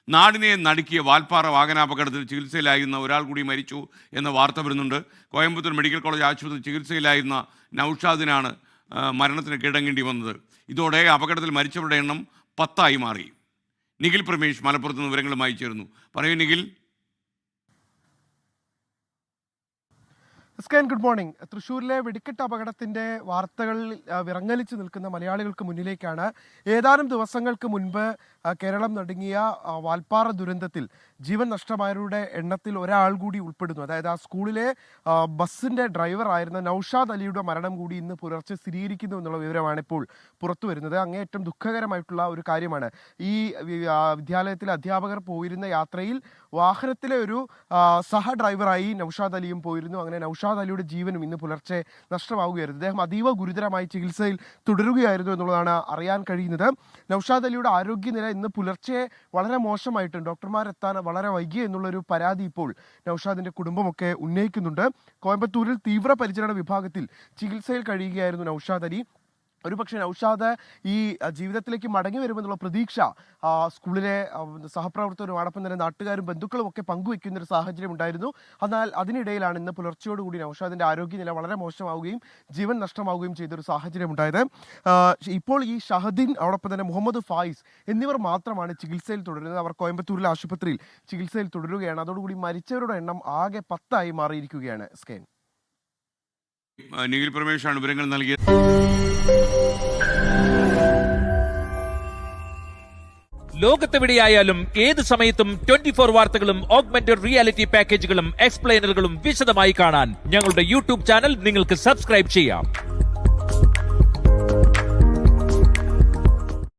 നാടിനെ നടുക്കിയ വാൽപ്പാറ വാഹനാപകടത്തിൽ ചികിത്സയിലായിരുന്ന ഒരാൾ കൂടി മരിച്ചു എന്ന വാർത്ത വരുന്നുണ്ട്. കോയമ്പത്തൂർ മെഡിക്കൽ കോളേജ് ആശുപത്രിയിൽ ചികിത്സയിലായിരുന്ന നൌഷാദിനാണ് മരണത്തിന് കീഴടങ്ങേണ്ടി വന്നത്. ഇതോടെ അപകടത്തിൽ മരിച്ചവരുടെ എണ്ണം 10 മാറി. നിഖിൽ പ്രമേഷ് മലപ്പുറത്ത് നിന്ന് വിവരങ്ങളുമായി ചേർന്നു. പറയൂ നിഖിൽ. Good morning. തൃശ്ശൂരിലെ വെടിക്കെട്ട് അപകടത്തിന്റെ വാർത്തകൾ വിറങ്ങലിച്ചു നിൽക്കുന്ന മലയാളികൾക്ക് മുന്നിലേക്കാണ് ഏതാനും ദിവസങ്ങൾക്ക് മുൻപ് കേരളം നടുങ്ങിയ വാൽപ്പാറ ദുരന്തത്തിൽ ജീവൻ നഷ്ടമായവരുടെ എണ്ണത്തിൽ ഒരാൾ കൂടി ഉൾപ്പെടുന്നു. അതായത് ആ സ്കൂളിലെ ബസ്സിന്റെ ഡ്രൈവർ ആയിരുന്ന നൌഷാദ് അലിയുടെ മരണം കൂടി ഇന്ന് പുലർച്ചെ സ്ഥിരീകരിക്കുന്നു എന്നുള്ള വിവരമാണ് ഇപ്പോൾ പുറത്തു വരുന്നത്. അങ്ങേയറ്റം ദുഃഖകരമായിട്ടുള്ള ഒരു കാര്യമാണ്. ഈ വിദ്യാലയത്തിലെ അധ്യാപകർ പോയിരുന്ന യാത്രയിൽ വാഹനത്തിലെ ഒരു സഹ ഡ്രൈവറായി നൌഷാദ് അലിയും പോയിരുന്നു. അങ്ങനെ നൌഷാദ് അലിയുടെ ജീവനും ഇന്ന് പുലർച്ചെ നഷ്ടമാവുകയായിരുന്നു. അദ്ദേഹം അതീവ ഗുരുതരമായി ചികിത്സയിൽ തുടരുകയായിരുന്നു എന്നുള്ളതാണ് അറിയാൻ കഴിയുന്നത്. നൌഷാദ് അലിയുടെ ആരോഗ്യനില ഇന്ന് പുലർച്ചെ വളരെ മോശമായിട്ടുണ്ട്. ഡോക്ടർമാരെത്താൻ വളരെ വൈകി എന്നുള്ളൊരു പരാതി ഇപ്പോൾ നൌഷാദിന്റെ കുടുംബമൊക്കെ ഉന്നയിക്കുന്നുണ്ട്. കോയമ്പത്തൂരിൽ തീവ്രപരിചരണ വിഭാഗത്തിൽ ചികിത്സയിൽ കഴിയുകയായിരുന്നു നൌഷാദ് അലി. ഒരുപക്ഷെ നൌഷാദ് ഈ ജീവിതത്തിലേക്ക് മടങ്ങി വരുമെന്നുള്ള പ്രതീക്ഷ സ്കൂളിലെ സഹപ്രവർത്തകരും അതോടൊപ്പം തന്നെ നാട്ടുകാരും ബന്ധുക്കളും ഒക്കെ പങ്കുവെക്കുന്ന ഒരു സാഹചര്യം ഉണ്ടായിരുന്നു. എന്നാൽ അതിനിടയിലാണ് ഇന്ന് പുലർച്ചയോടുകൂടി നൌഷാദിന്റെ ആരോഗ്യനില വളരെ മോശമാവുകയും ജീവൻ നഷ്ടമാവുകയും ചെയ്തൊരു സാഹചര്യം ഉണ്ടായത്. ഇപ്പോൾ ഈ ഷഹദീൻ അതോടൊപ്പം തന്നെ മുഹമ്മദ് ഫായിസ് എന്നിവർ മാത്രമാണ് ചികിത്സയിൽ തുടരുന്നത്. അവർ കോയമ്പത്തൂരിലെ ആശുപത്രിയിൽ ചികിത്സയിൽ തുടരുകയാണ്. അതോടുകൂടി മരിച്ചവരുടെ എണ്ണം ആകെ 10 മാറിയിരിക്കുകയാണ്. നിഖിൽ പ്രമേഷാണ് വിവരങ്ങൾ നൽകിയത്. ലോകത്തെവിടെയായാലും ഏത് സമയത്തും 24 വാർത്തകളും ഓഗ്മെന്റഡ് റിയാലിറ്റി പാക്കേജുകളും എക്സ്പ്ലെയിനറുകളും വിശദമായി കാണാൻ ഞങ്ങളുടെ യൂട്യൂബ് ചാനൽ നിങ്ങൾക്ക് സബ്സ്ക്രൈബ് ചെയ്യാം.